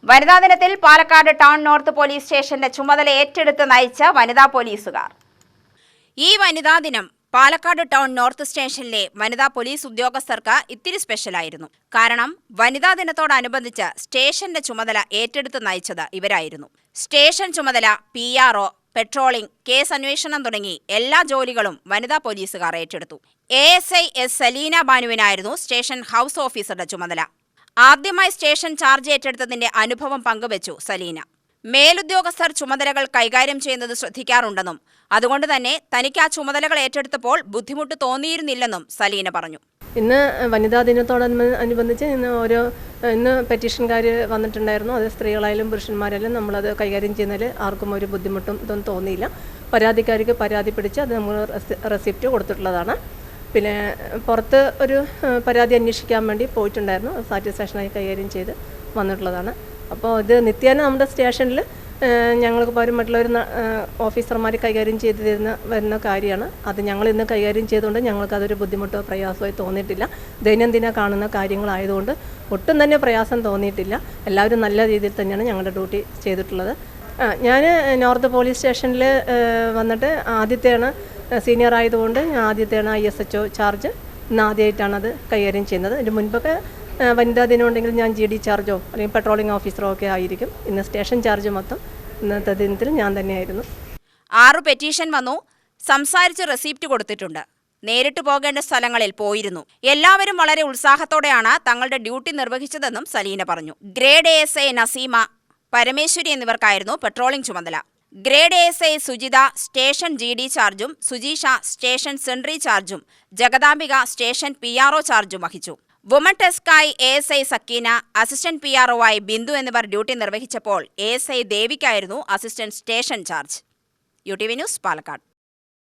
വനിതാ ദിനത്തിൽ Palakkad town north police സ്റ്റേഷന്റെ ചുമതല ഏറ്റെടുത്ത് നയിച്ച വനിതാ പോലീസുകാർ. ഈ വനിതാ ദിനം പാലക്കാട് ടൗൺ നോർത്ത് സ്റ്റേഷനിലെ വനിതാ പോലീസ് ഉദ്യോഗസ്ഥർക്ക് ഇത്തിരി സ്പെഷ്യലായിരുന്നു. കാരണം വനിതാ ദിനത്തോടനുബന്ധിച്ച് സ്റ്റേഷന്റെ ചുമതല ഏറ്റെടുത്ത് നയിച്ചത് ഇവരായിരുന്നു. സ്റ്റേഷൻ ചുമതല, PRO, പെട്രോളിംഗ്, കേസ് അന്വേഷണം തുടങ്ങി എല്ലാ ജോലികളും വനിതാ പോലീസുകാർ ഏറ്റെടുത്തു. ASI S സലീന ബാനുവിനായിരുന്നു സ്റ്റേഷൻ ഹൗസ് ഓഫീസറുടെ ചുമതല. ആദ്യമായി സ്റ്റേഷൻ ചാർജ് ഏറ്റെടുത്തതിന്റെ അനുഭവം പങ്കുവച്ചു സലീന. മേലുദ്യോഗസ്ഥർ ചുമതലകൾ കൈകാര്യം ചെയ്യുന്നത് ശ്രദ്ധിക്കാറുണ്ടെന്നും അതുകൊണ്ട് തന്നെ തനിക്ക് ആ ചുമതലകൾ ഏറ്റെടുത്തപ്പോൾ ബുദ്ധിമുട്ട് തോന്നിയിരുന്നില്ലെന്നും സലീന പറഞ്ഞു. ഇന്ന് വനിതാ ദിനത്തോടനുബന്ധിച്ച് ഇന്ന് പെറ്റീഷൻകാർ വന്നിട്ടുണ്ടായിരുന്നു. അത് സ്ത്രീകളായാലും പുരുഷന്മാരായാലും നമ്മളത് കൈകാര്യം ചെയ്യുന്നതിൽ ആർക്കും ഒരു ബുദ്ധിമുട്ടും ഇതൊന്നും തോന്നിയില്ല. പരാതിക്കാർക്ക് പരാതി പിടിച്ച് അത് നമ്മൾ റെസിപ്റ്റ് കൊടുത്തിട്ടുള്ളതാണ്. പിന്നെ പുറത്ത് ഒരു പരാതി അന്വേഷിക്കാൻ വേണ്ടി പോയിട്ടുണ്ടായിരുന്നു. സാറ്റിസ്ഫാക്ഷനായി കൈകാര്യം ചെയ്ത് വന്നിട്ടുള്ളതാണ്. അപ്പോൾ ഇത് നിത്യേന നമ്മുടെ സ്റ്റേഷനിൽ ഞങ്ങൾക്ക് പകരം മറ്റുള്ളവർ ഓഫീസർമാർ കൈകാര്യം ചെയ്ത് വരുന്ന കാര്യമാണ്. അത് ഞങ്ങൾ ഇന്ന് കൈകാര്യം ചെയ്തുകൊണ്ട് ഞങ്ങൾക്കതൊരു ബുദ്ധിമുട്ടോ പ്രയാസമായി തോന്നിയിട്ടില്ല. ദൈനംദിന കാണുന്ന കാര്യങ്ങളായതുകൊണ്ട് ഒട്ടും തന്നെ പ്രയാസം തോന്നിയിട്ടില്ല. എല്ലാവരും നല്ല രീതിയിൽ തന്നെയാണ് ഞങ്ങളുടെ ഡ്യൂട്ടി ചെയ്തിട്ടുള്ളത്. ഞാൻ നോർത്ത് പോലീസ് സ്റ്റേഷനിൽ വന്നിട്ട് ആദ്യത്തെയാണ്, സീനിയർ ആയതുകൊണ്ട് ആദ്യത്തെയാണ് ISHO ചാർജ്. ഇന്ന് ആദ്യമായിട്ടാണ് അത് കൈകാര്യം ചെയ്യുന്നത്. ഇതിന് മുൻപൊക്കെ വനിതാ ദിനം ഉണ്ടെങ്കിൽ ഞാൻ GD ചാർജോ അല്ലെങ്കിൽ പെട്രോളിംഗ് ഓഫീസറോ ഒക്കെ ആയിരിക്കും. ഇന്ന് സ്റ്റേഷൻ ചാർജ് മൊത്തം ഇന്നത്തെ ദിനത്തിൽ ഞാൻ തന്നെയായിരുന്നു. 6 പെറ്റീഷൻ വന്നു. സംസാരിച്ച് റെസിപ്റ്റ് കൊടുത്തിട്ടുണ്ട്. നേരിട്ട് പോകേണ്ട സ്ഥലങ്ങളിൽ പോയിരുന്നു. എല്ലാവരും വളരെ ഉത്സാഹത്തോടെയാണ് തങ്ങളുടെ ഡ്യൂട്ടി നിർവഹിച്ചതെന്നും സലീന പറഞ്ഞു. ഗ്രേഡ് ASI നസീമ, പരമേശ്വരി എന്നിവർക്കായിരുന്നു പെട്രോളിംഗ് ചുമതല. Grade ASI Sujitha station GD ചാർജും, സുജീഷ സ്റ്റേഷൻ സെൻട്രി ചാർജും, ജഗദാംബിക സ്റ്റേഷൻ PRO ചാർജും വഹിച്ചു. വുമൺ ഡെസ്കായി ASI സക്കീന, അസിസ്റ്റന്റ് PRO ആയി ബിന്ദു എന്നിവർ ഡ്യൂട്ടി നിർവഹിച്ചപ്പോൾ ASI ദേവിക്കായിരുന്നു assistant station charge. UTV news, Palakkad.